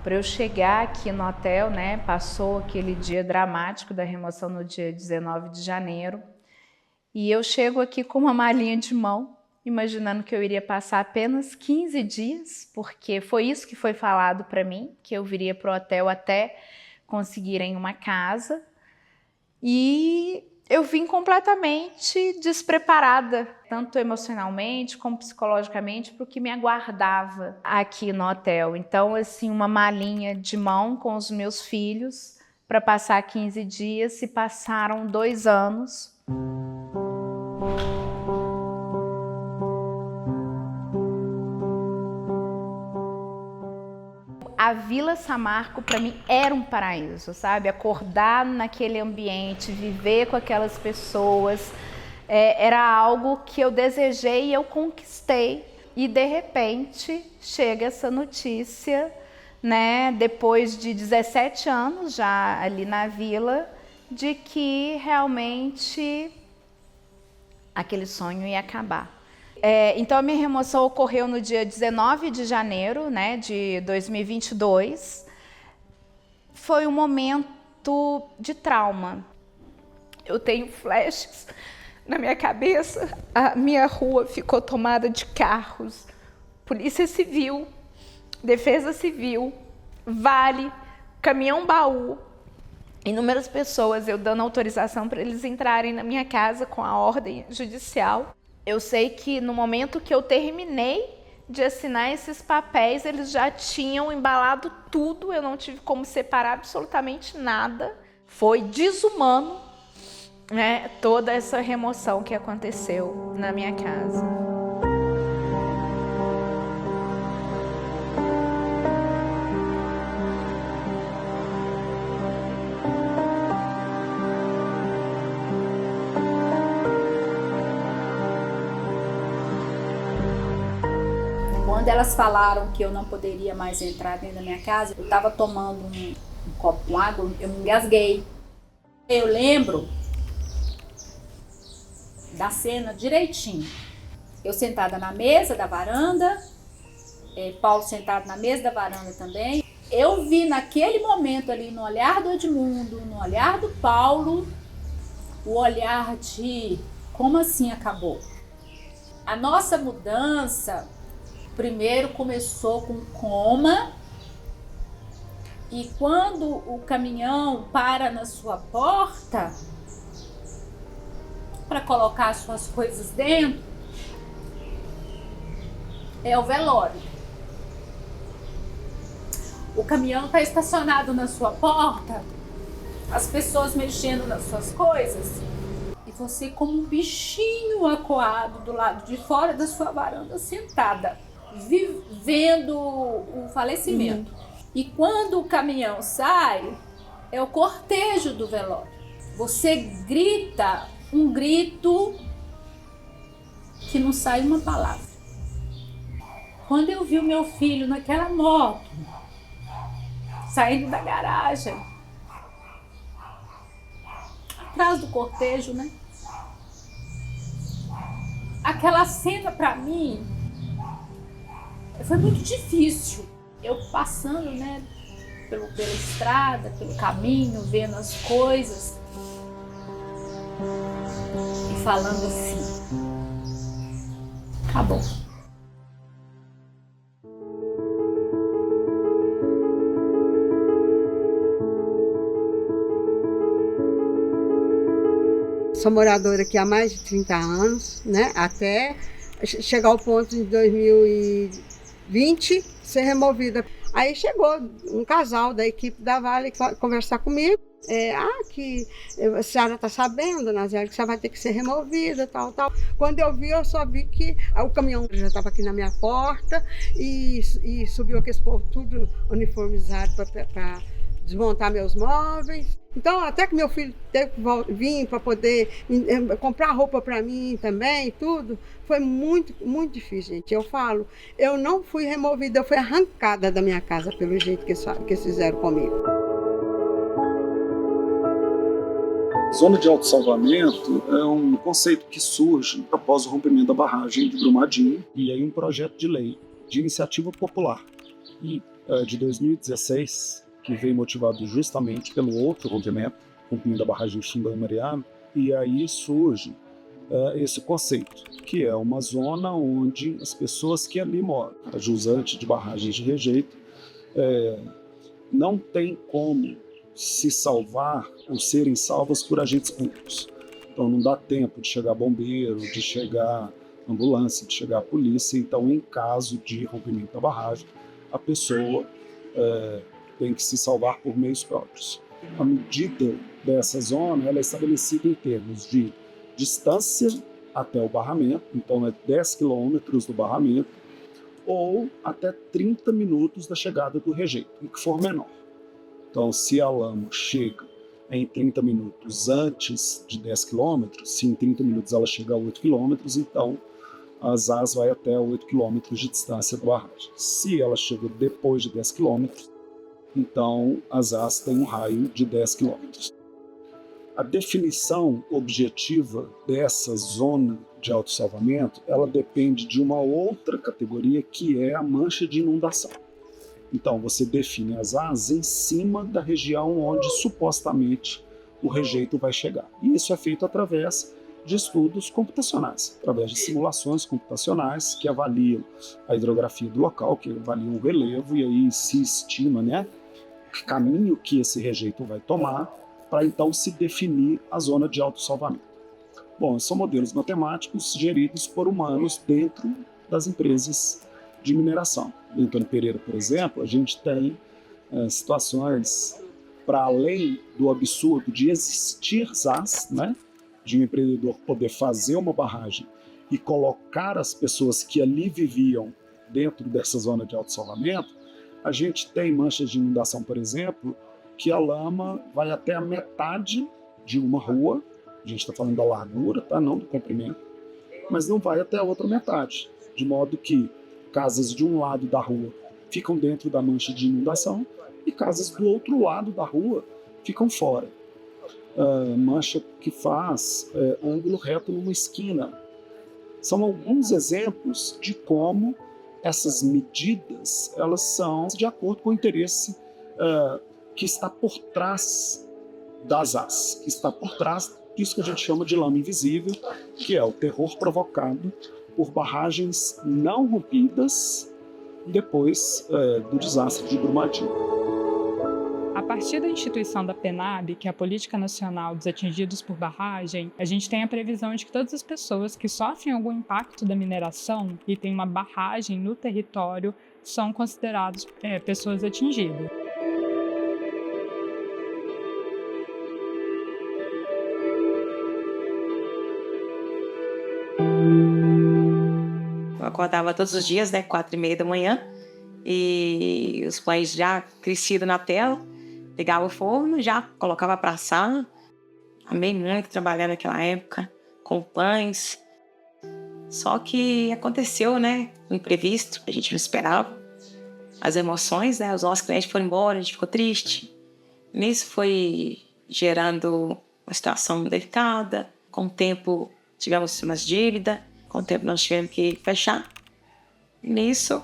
Para eu chegar aqui no hotel, né, passou aquele dia dramático da remoção no dia 19 de janeiro, e eu chego aqui com uma malinha de mão, imaginando que eu iria passar apenas 15 dias, porque foi isso que foi falado para mim, que eu viria para o hotel até conseguirem uma casa, e eu vim completamente despreparada, tanto emocionalmente como psicologicamente, para o que me aguardava aqui no hotel. Então, assim, uma malinha de mão com os meus filhos para passar 15 dias, se passaram 2 anos. A Vila Samarco, para mim, era um paraíso, sabe? Acordar naquele ambiente, viver com aquelas pessoas, era algo que eu desejei e eu conquistei. E, de repente, chega essa notícia, né, depois de 17 anos já ali na vila, de que realmente aquele sonho ia acabar. Então a minha remoção ocorreu no dia 19 de janeiro, né, de 2022. Foi um momento de trauma. Eu tenho flashes na minha cabeça. A minha rua ficou tomada de carros. Polícia Civil, Defesa Civil, Vale, caminhão-baú. Inúmeras pessoas, eu dando autorização para eles entrarem na minha casa com a ordem judicial. Eu sei que no momento que eu terminei de assinar esses papéis, eles já tinham embalado tudo, eu não tive como separar absolutamente nada. Foi desumano, né, toda essa remoção que aconteceu na minha casa. Quando elas falaram que eu não poderia mais entrar dentro da minha casa, eu estava tomando um copo com água, eu me engasguei. Eu lembro da cena direitinho. Eu sentada na mesa da varanda, Paulo sentado na mesa da varanda também. Eu vi naquele momento ali, no olhar do Edmundo, no olhar do Paulo, o olhar de como assim acabou? A nossa mudança primeiro começou com coma, e quando o caminhão para na sua porta para colocar suas coisas dentro, é o velório. O caminhão está estacionado na sua porta, as pessoas mexendo nas suas coisas, e você como um bichinho acuado do lado de fora da sua varanda, sentada, vivendo o falecimento. E quando o caminhão sai, é o cortejo do velório. Você grita um grito que não sai uma palavra. Quando eu vi o meu filho naquela moto, saindo da garagem, atrás do cortejo, né? Aquela cena pra mim foi muito difícil. Eu passando, né, pela estrada, pelo caminho, vendo as coisas e falando assim: Acabou. Sou moradora aqui há mais de 30 anos, né? Até chegar ao ponto de 2020 ser removida. Aí chegou um casal da equipe da Vale conversar comigo. Que a senhora está sabendo, Nazélia, que você vai ter que ser removida, tal. Quando eu só vi que o caminhão já estava aqui na minha porta e subiu aquele povo tudo uniformizado para desmontar meus móveis. Então, até que meu filho teve que vir para poder comprar roupa para mim também, tudo, foi muito, muito difícil, gente. Eu falo, eu não fui removida, eu fui arrancada da minha casa pelo jeito que eles fizeram comigo. Zona de autossalvamento é um conceito que surge após o rompimento da barragem de Brumadinho e aí um projeto de lei de iniciativa popular de 2016, que veio motivado justamente pelo outro rompimento da barragem de Xingu e Mariana, e aí surge esse conceito, que é uma zona onde as pessoas que ali moram, a jusante de barragens de rejeito, não tem como se salvar ou serem salvas por agentes públicos. Então não dá tempo de chegar bombeiro, de chegar ambulância, de chegar a polícia. Então, em caso de rompimento da barragem, a pessoa tem que se salvar por meios próprios. A medida dessa zona ela é estabelecida em termos de distância até o barramento, então é 10 quilômetros do barramento, ou até 30 minutos da chegada do rejeito, o que for menor. Então, se a lama chega em 30 minutos antes de 10 quilômetros, se em 30 minutos ela chega a 8 quilômetros, então a ZAS vai até 8 quilômetros de distância da barragem. Se ela chega depois de 10 quilômetros, então a ZAS tem um raio de 10 quilômetros. A definição objetiva dessa zona de autossalvamento, ela depende de uma outra categoria, que é a mancha de inundação. Então, você define as ZAS em cima da região onde supostamente o rejeito vai chegar. E isso é feito através de estudos computacionais, através de simulações computacionais que avaliam a hidrografia do local, que avaliam o relevo, e aí se estima, que caminho que esse rejeito vai tomar para então se definir a zona de autossalvamento. Bom, são modelos matemáticos geridos por humanos dentro das empresas de mineração. Em Antônio Pereira, por exemplo, a gente tem situações para além do absurdo de existir ZAS, de um empreendedor poder fazer uma barragem e colocar as pessoas que ali viviam dentro dessa zona de autossalvamento. A gente tem manchas de inundação, por exemplo, que a lama vai até a metade de uma rua, a gente está falando da largura, não do comprimento, mas não vai até a outra metade, de modo que casas de um lado da rua ficam dentro da mancha de inundação e casas do outro lado da rua ficam fora. Mancha que faz ângulo reto numa esquina. São alguns exemplos de como essas medidas elas são de acordo com o interesse que está por trás das ZAS, que está por trás disso que a gente chama de lama invisível, que é o terror provocado por barragens não rompidas depois do desastre de Brumadinho. A partir da instituição da PNAB, que é a Política Nacional dos Atingidos por Barragem, a gente tem a previsão de que todas as pessoas que sofrem algum impacto da mineração e tem uma barragem no território são consideradas pessoas atingidas. Eu acordava todos os dias, 4h30 da manhã, e os pães já crescidos na tela, ligava o forno, já colocava para assar. Amei muito trabalhar naquela época com pães. Só que aconteceu, um imprevisto, a gente não esperava. As emoções, os nossos clientes foram embora, a gente ficou triste. Nisso foi gerando uma situação delicada. Com o tempo tivemos umas dívidas, com o tempo nós tivemos que fechar. Nisso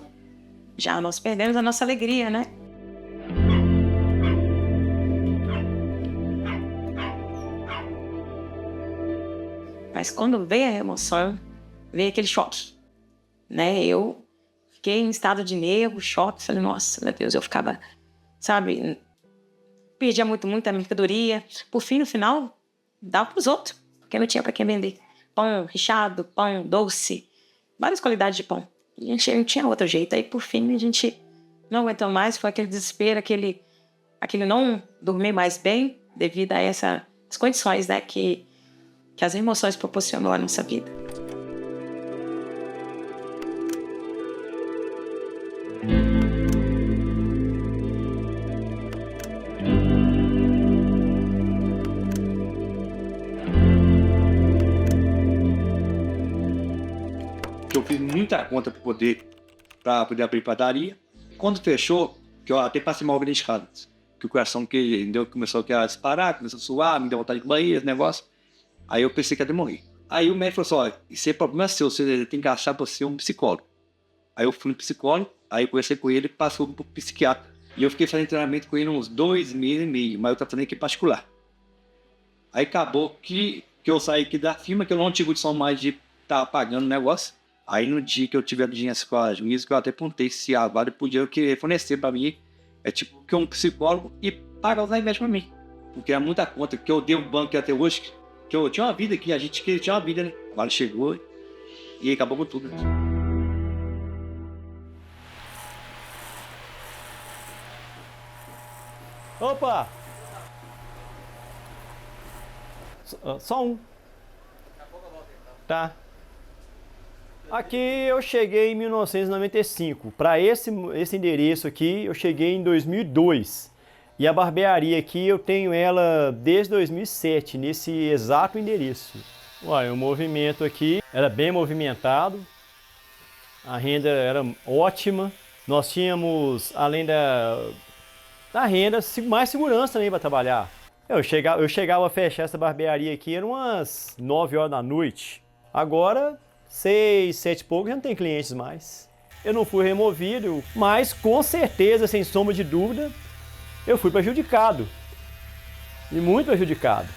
já nós perdemos a nossa alegria, Mas quando veio a emoção, veio aquele choque. né? Eu fiquei em estado de nervo, choque. Falei, nossa, meu Deus, eu ficava, sabe, perdia muita mercadoria. Por fim, no final, dava para os outros, porque não tinha para quem vender. Pão recheado, pão doce, várias qualidades de pão. E a gente não tinha outro jeito. Aí, por fim, a gente não aguentou mais. Foi aquele desespero, aquele não dormir mais bem devido a essas condições, né, que as emoções proporcionou à nossa vida. Eu fiz muita conta para poder abrir padaria. Quando fechou, que eu até passei mal de escada, que o coração começou a disparar, começou a suar, me deu vontade de banheiro, esse negócio. Aí eu pensei que ia morrer. Aí o médico falou assim, olha, isso é problema seu, você tem que achar você um psicólogo. Aí eu fui no psicólogo, aí eu conversei com ele e passou pro psiquiatra. E eu fiquei fazendo treinamento com ele uns 2 meses e meio, mas eu tava fazendo aqui particular. Aí acabou que eu saí aqui da firma, que eu não tive condição mais de estar pagando o negócio. Aí no dia que eu tive a audiência com a juíza, que eu até perguntei se a Vale podia querer fornecer para mim, tipo que um psicólogo e pagar os remédios para mim. Porque é muita conta que eu dei um banco até hoje, que eu tinha uma vida aqui, a gente tinha uma vida, né? A Vale chegou e acabou com tudo. Opa! Só um. Tá. Aqui eu cheguei em 1995. Para esse endereço aqui, eu cheguei em 2002. E a barbearia aqui, eu tenho ela desde 2007, nesse exato endereço. Uai, o movimento aqui era bem movimentado. A renda era ótima. Nós tínhamos, além da renda, mais segurança também para trabalhar. Eu chegava a fechar essa barbearia aqui, eram umas 9 horas da noite. Agora, 6, 7 e pouco, já não tem clientes mais. Eu não fui removido, mas com certeza, sem sombra de dúvida, eu fui prejudicado. E muito prejudicado.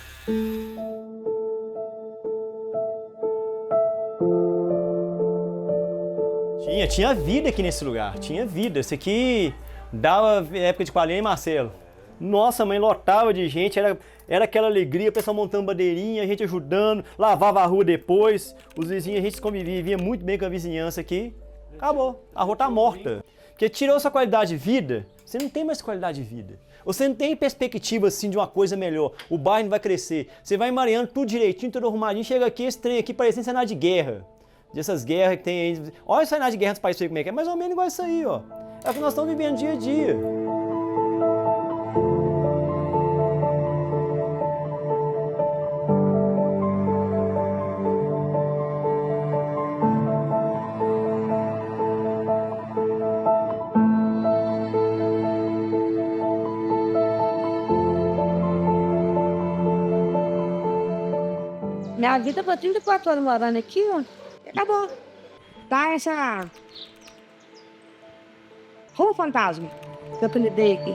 Tinha vida aqui nesse lugar, tinha vida. Esse aqui dava época de Coalhã e Marcelo. Nossa, mãe, lotava de gente, era aquela alegria, o pessoal montando bandeirinha, a gente ajudando, lavava a rua depois, os vizinhos, a gente convivia muito bem com a vizinhança aqui. Acabou, a rua tá morta. Porque tirou sua qualidade de vida, você não tem mais qualidade de vida. Você não tem perspectiva assim de uma coisa melhor, o bairro não vai crescer. Você vai mareando tudo direitinho, tudo arrumadinho, chega aqui, esse trem aqui parecendo cenário de guerra. Dessas guerras que tem aí. Olha o cenário de guerra dos países aí como é que é, mais ou menos igual isso aí, ó. É o que nós estamos vivendo dia a dia. Minha vida foi 34 anos morando aqui, ó. Acabou. Tá essa rua fantasma que eu apelidei aqui.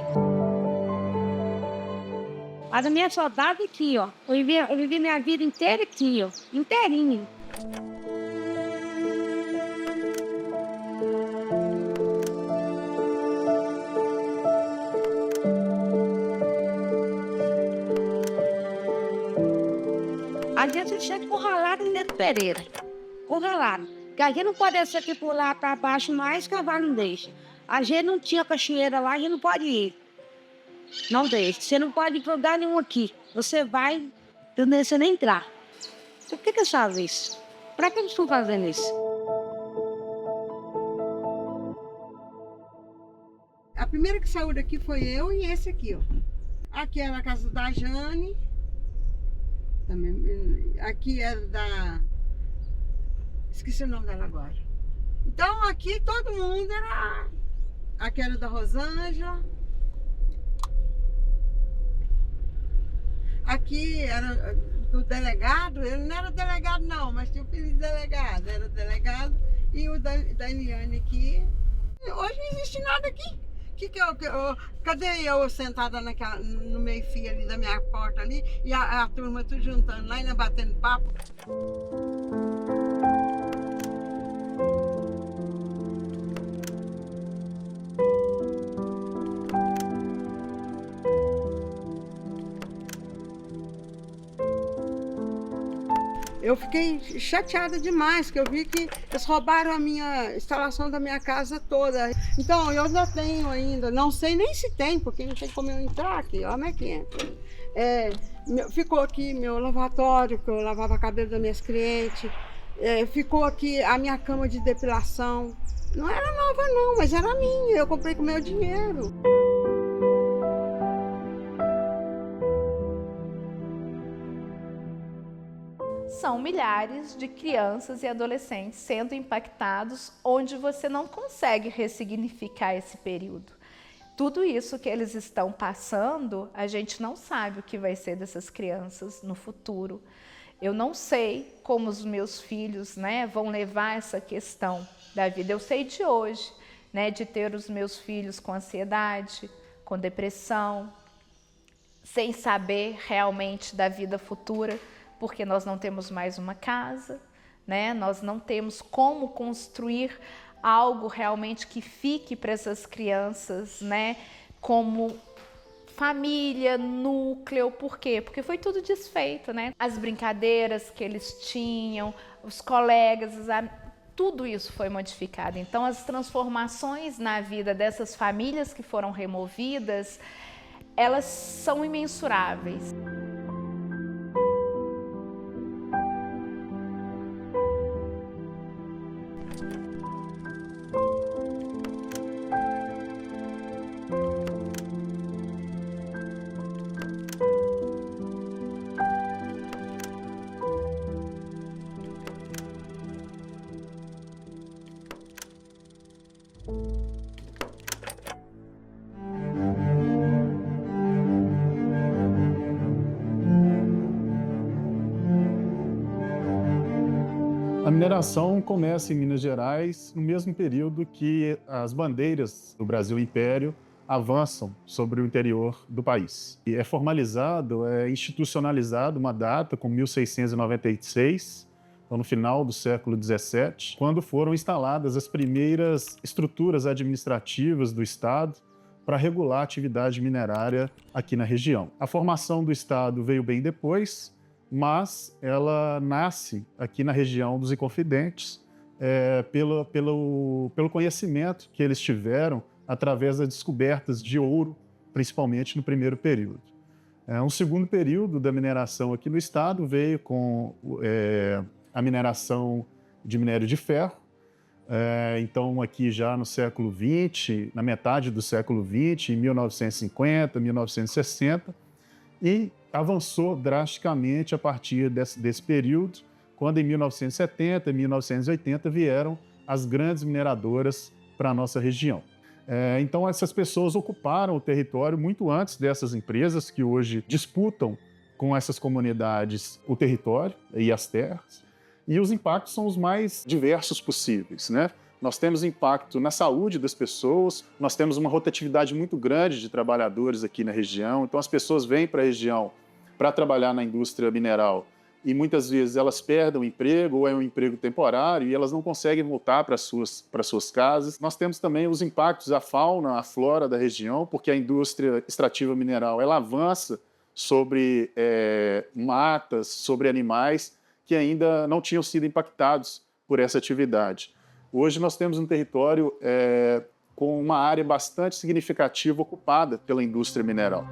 Mas a minha saudade aqui, ó. Eu vivi minha vida inteira aqui, ó. Inteirinha. A gente chega encurralado dentro do Pereira. Encurralado. Porque a gente não pode descer aqui por lá para baixo mais, que a Vale não deixa. A gente não tinha cachoeira lá, a gente não pode ir. Não deixa. Você não pode ir para lugar nenhum aqui. Você vai, entendeu? Você nem entrar. Por que eles fazem isso? Para que eles estão fazendo isso? A primeira que saiu daqui foi eu e esse aqui, ó. Aqui era a casa da Jane. Também, aqui era da... Esqueci o nome dela agora. Então aqui todo mundo era... Aqui era da Rosângela. Aqui era do delegado. Ele não era delegado não, mas tinha o filho de delegado. Era delegado. E o da Eliane aqui. Hoje não existe nada aqui. Cadê eu sentada no meio-fio ali da minha porta ali e a turma tudo juntando lá e batendo papo? Eu fiquei chateada demais, que eu vi que eles roubaram a minha instalação da minha casa toda. Então, eu já tenho ainda, não sei nem se tem, porque não tem como eu entrar aqui, olha como é que entra. Ficou aqui meu lavatório, que eu lavava cabelo das minhas clientes. Ficou aqui a minha cama de depilação. Não era nova não, mas era minha, eu comprei com meu dinheiro. São milhares de crianças e adolescentes sendo impactados, onde você não consegue ressignificar esse período. Tudo isso que eles estão passando, a gente não sabe o que vai ser dessas crianças no futuro. Eu não sei como os meus filhos, né, vão levar essa questão da vida. Eu sei de hoje, né, de ter os meus filhos com ansiedade, com depressão, sem saber realmente da vida futura, porque nós não temos mais uma casa, né? Nós não temos como construir algo realmente que fique para essas crianças, né? Como família, núcleo. Por quê? Porque foi tudo desfeito, né? As brincadeiras que eles tinham, os colegas, tudo isso foi modificado. Então, as transformações na vida dessas famílias que foram removidas, elas são imensuráveis. A mineração começa em Minas Gerais no mesmo período que as bandeiras do Brasil Império avançam sobre o interior do país. E é formalizado, institucionalizado uma data com 1696, então no final do século XVII, quando foram instaladas as primeiras estruturas administrativas do Estado para regular a atividade minerária aqui na região. A formação do Estado veio bem depois, mas ela nasce aqui na região dos Inconfidentes pelo conhecimento que eles tiveram através das descobertas de ouro, principalmente no primeiro período. Um segundo período da mineração aqui no estado veio com a mineração de minério de ferro. Então, aqui já no século XX, na metade do século XX, em 1950, 1960, e avançou drasticamente a partir desse período, quando em 1970 e 1980 vieram as grandes mineradoras para a nossa região. Então essas pessoas ocuparam o território muito antes dessas empresas que hoje disputam com essas comunidades o território e as terras, e os impactos são os mais diversos possíveis, né? Nós temos impacto na saúde das pessoas, nós temos uma rotatividade muito grande de trabalhadores aqui na região, então as pessoas vêm para a região para trabalhar na indústria mineral e muitas vezes elas perdem o emprego ou é um emprego temporário e elas não conseguem voltar para suas casas. Nós temos também os impactos à fauna, à flora da região, porque a indústria extrativa mineral ela avança sobre matas, sobre animais que ainda não tinham sido impactados por essa atividade. Hoje nós temos um território com uma área bastante significativa ocupada pela indústria mineral.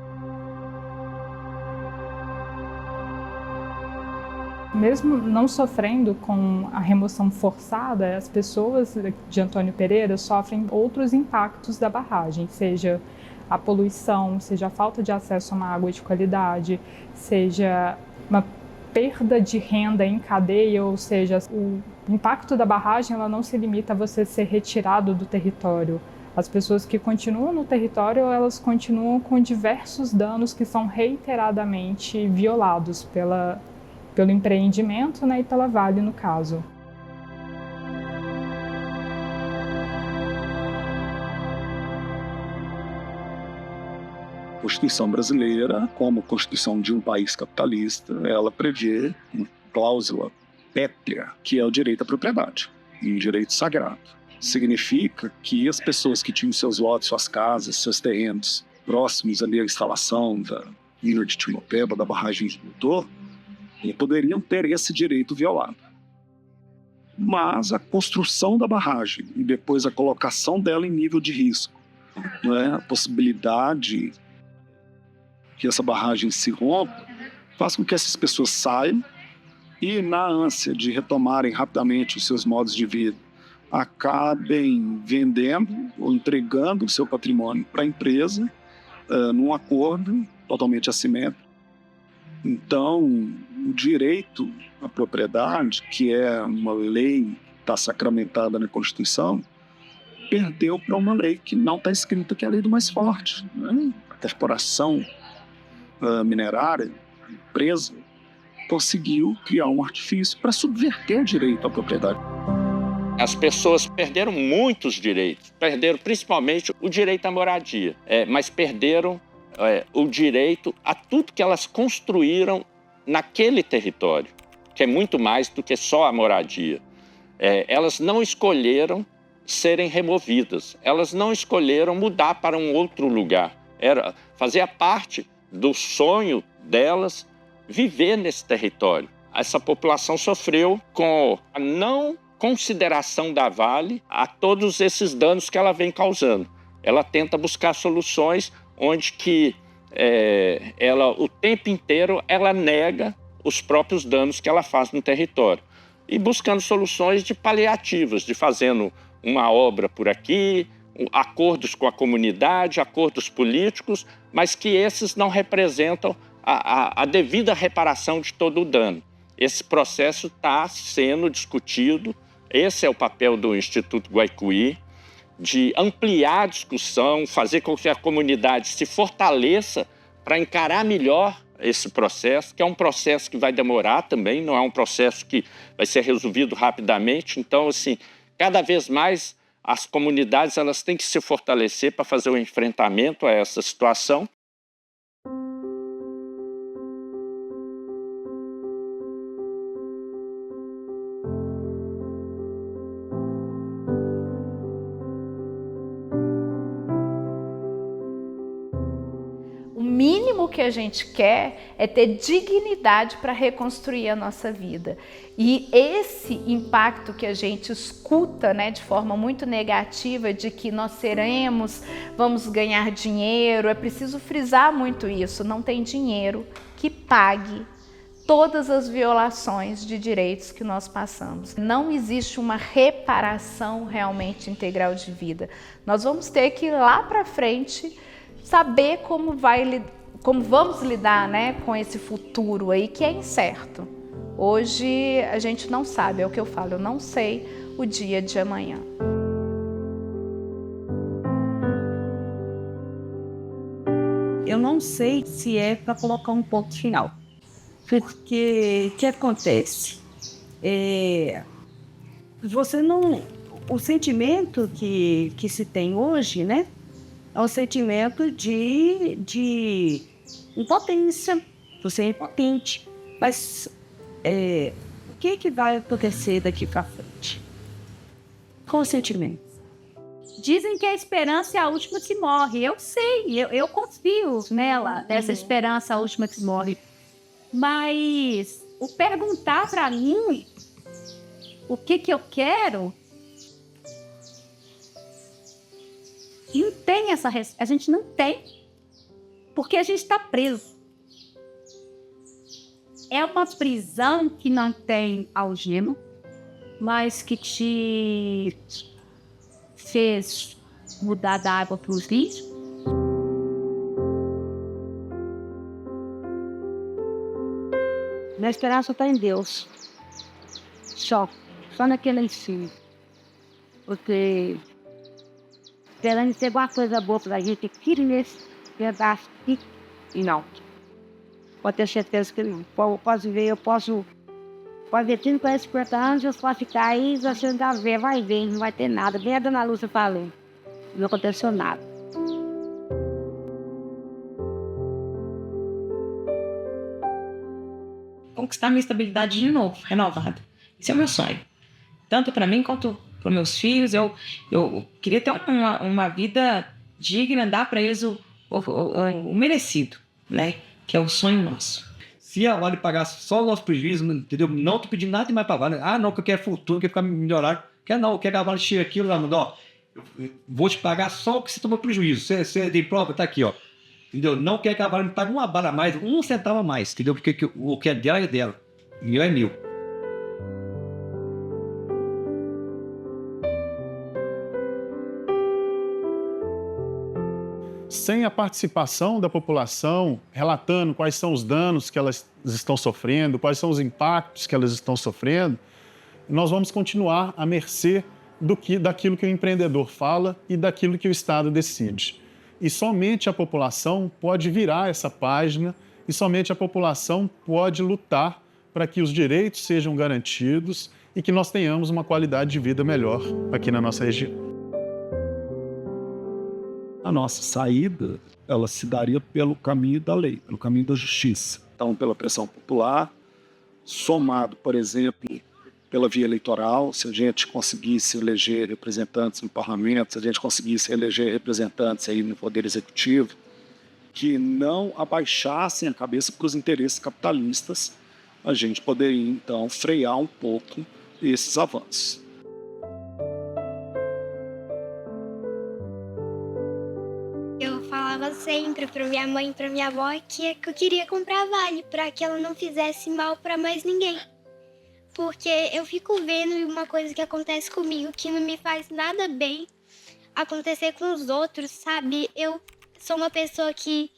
Mesmo não sofrendo com a remoção forçada, as pessoas de Antônio Pereira sofrem outros impactos da barragem, seja a poluição, seja a falta de acesso a uma água de qualidade, seja uma perda de renda em cadeia, ou seja, o impacto da barragem ela não se limita a você ser retirado do território. As pessoas que continuam no território, elas continuam com diversos danos que são reiteradamente violados pelo empreendimento, né, e pela Vale, no caso. A Constituição brasileira, como Constituição de um país capitalista, ela prevê uma cláusula pétrea, que é o direito à propriedade, um direito sagrado. Significa que as pessoas que tinham seus lotes, suas casas, seus terrenos próximos ali à instalação da mina de Timopeba, da barragem de Motor, e poderiam ter esse direito violado. Mas a construção da barragem e depois a colocação dela em nível de risco, né, a possibilidade que essa barragem se rompa, faz com que essas pessoas saiam e, na ânsia de retomarem rapidamente os seus modos de vida, acabem vendendo ou entregando o seu patrimônio para a empresa num acordo totalmente assimétrico. Então, o direito à propriedade, que é uma lei que está sacramentada na Constituição, perdeu para uma lei que não está escrita, que é a lei do mais forte, né? A corporação minerária, a empresa, conseguiu criar um artifício para subverter o direito à propriedade. As pessoas perderam muitos direitos, perderam principalmente o direito à moradia, mas perderam o direito a tudo que elas construíram naquele território, que é muito mais do que só a moradia. Elas não escolheram serem removidas, elas não escolheram mudar para um outro lugar. Fazia parte do sonho delas viver nesse território. Essa população sofreu com a não consideração da Vale a todos esses danos que ela vem causando. Ela tenta buscar soluções onde que ela, o tempo inteiro, ela nega os próprios danos que ela faz no território. E buscando soluções de paliativas, de fazendo uma obra por aqui, acordos com a comunidade, acordos políticos, mas que esses não representam a devida reparação de todo o dano. Esse processo está sendo discutido, esse é o papel do Instituto Guaicuí, de ampliar a discussão, fazer com que a comunidade se fortaleça para encarar melhor esse processo, que é um processo que vai demorar também, não é um processo que vai ser resolvido rapidamente. Então, assim, cada vez mais as comunidades elas têm que se fortalecer para fazer o enfrentamento a essa situação. O mínimo que a gente quer é ter dignidade para reconstruir a nossa vida. E esse impacto que a gente escuta, né, de forma muito negativa, de que nós vamos ganhar dinheiro, é preciso frisar muito isso, não tem dinheiro que pague todas as violações de direitos que nós passamos. Não existe uma reparação realmente integral de vida. Nós vamos ter que ir lá para frente saber como vamos lidar, né, com esse futuro aí que é incerto. Hoje a gente não sabe, é o que eu falo, eu não sei o dia de amanhã. Eu não sei se é para colocar um ponto final, porque o que acontece? O sentimento que se tem hoje, né? É um sentimento de impotência, você é impotente. Mas o que vai acontecer daqui para frente? Qual o sentimento? Dizem que a esperança é a última que morre. Eu sei, eu confio nela, nessa esperança a última que morre. Mas o perguntar para mim o que eu quero... Não tem essa resposta. A gente não tem. Porque a gente está preso. É uma prisão que não tem algema, mas que te fez mudar da água para os rios. Minha esperança está em Deus. Só naquele ensino. Porque... esperando ser alguma coisa boa pra gente aqui nesse pedaço aqui. E não. Pode ter certeza que não. Posso ver, pode ver tudo com 50 anos, eu só ficar aí, você ainda vê, vai ver, não vai ter nada. Bem a dona Lúcia falou. Não aconteceu nada. Conquistar minha estabilidade de novo, renovada. Esse é o meu sonho. Tanto para mim quanto para meus filhos. Eu queria ter uma vida digna, dar para eles o merecido, né? Que é o sonho nosso. Se a Vale pagasse só o nosso prejuízo, entendeu? Não tô pedindo nada demais pra Vale. Ah, não, que eu quero futuro, que eu quero ficar melhorado. Quer não, quer que a Vale chegue aqui, ó, eu vou te pagar só o que você tomou prejuízo. Você tem prova? Tá aqui, ó. Entendeu? Não quer que a Vale me pague uma bala a mais, 1 centavo a mais, entendeu? Porque o que é dela é dela. O meu é meu. Sem a participação da população, relatando quais são os danos que elas estão sofrendo, quais são os impactos que elas estão sofrendo, nós vamos continuar à mercê daquilo que o empreendedor fala e daquilo que o Estado decide. E somente a população pode virar essa página e somente a população pode lutar para que os direitos sejam garantidos e que nós tenhamos uma qualidade de vida melhor aqui na nossa região. A nossa saída, ela se daria pelo caminho da lei, pelo caminho da justiça. Então, pela pressão popular, somado, por exemplo, pela via eleitoral, se a gente conseguisse eleger representantes no parlamento, se a gente conseguisse eleger representantes aí no Poder Executivo, que não abaixassem a cabeça para os interesses capitalistas, a gente poderia, então, frear um pouco esses avanços. Eu falava sempre para minha mãe e para minha avó que eu queria comprar Vale para que ela não fizesse mal para mais ninguém. Porque eu fico vendo uma coisa que acontece comigo que não me faz nada bem acontecer com os outros, sabe? Eu sou uma pessoa que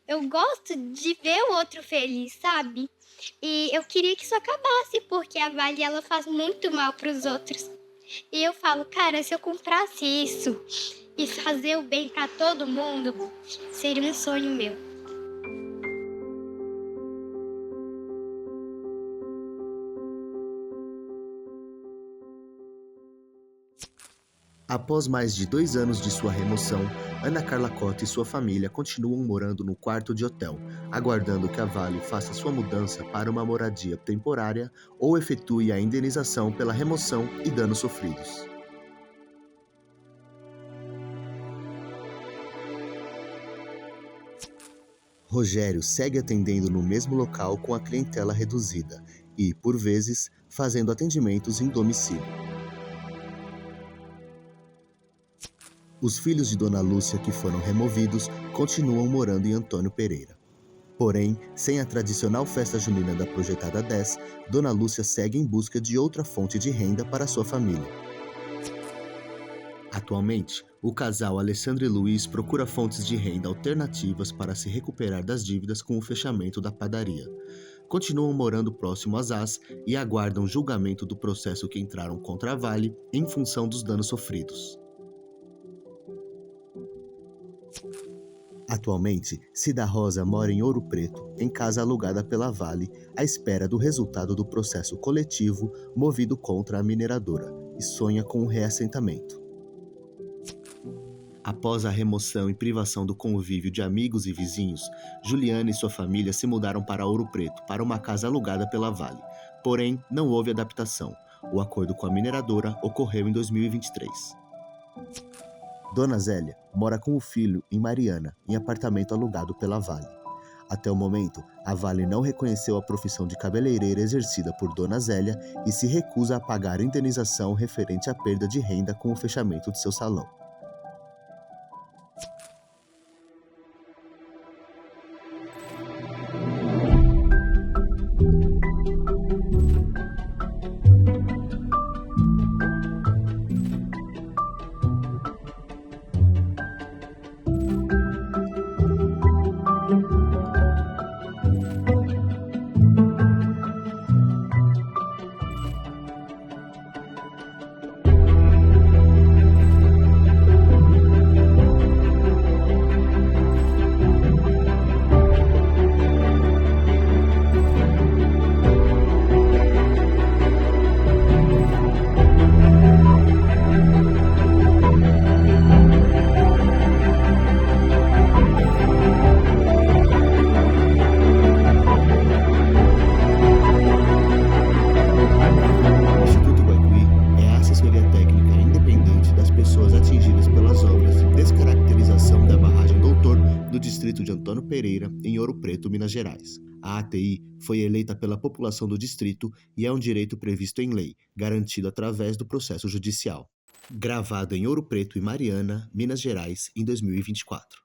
eu gosto de ver o outro feliz, sabe? E eu queria que isso acabasse, porque a Vale ela faz muito mal para os outros. E eu falo, cara, se eu comprasse isso e fazer o bem para todo mundo, seria um sonho meu. Após mais de 2 anos de sua remoção, Ana Carla Cota e sua família continuam morando no quarto de hotel, aguardando que a Vale faça sua mudança para uma moradia temporária ou efetue a indenização pela remoção e danos sofridos. Rogério segue atendendo no mesmo local com a clientela reduzida e, por vezes, fazendo atendimentos em domicílio. Os filhos de Dona Lúcia que foram removidos continuam morando em Antônio Pereira. Porém, sem a tradicional festa junina da Projetada 10, Dona Lúcia segue em busca de outra fonte de renda para sua família. Atualmente, o casal Alessandra e Luiz procura fontes de renda alternativas para se recuperar das dívidas com o fechamento da padaria. Continuam morando próximo às AS e aguardam julgamento do processo que entraram contra a Vale em função dos danos sofridos. Atualmente, Cida Rosa mora em Ouro Preto, em casa alugada pela Vale, à espera do resultado do processo coletivo movido contra a mineradora, e sonha com um reassentamento. Após a remoção e privação do convívio de amigos e vizinhos, Juliana e sua família se mudaram para Ouro Preto, para uma casa alugada pela Vale. Porém, não houve adaptação. O acordo com a mineradora ocorreu em 2023. Dona Zélia mora com o filho em Mariana, em apartamento alugado pela Vale. Até o momento, a Vale não reconheceu a profissão de cabeleireira exercida por Dona Zélia e se recusa a pagar a indenização referente à perda de renda com o fechamento de seu salão. do distrito de Antônio Pereira, em Ouro Preto, Minas Gerais. A ATI foi eleita pela população do distrito e é um direito previsto em lei, garantido através do processo judicial. Gravado em Ouro Preto e Mariana, Minas Gerais, em 2024.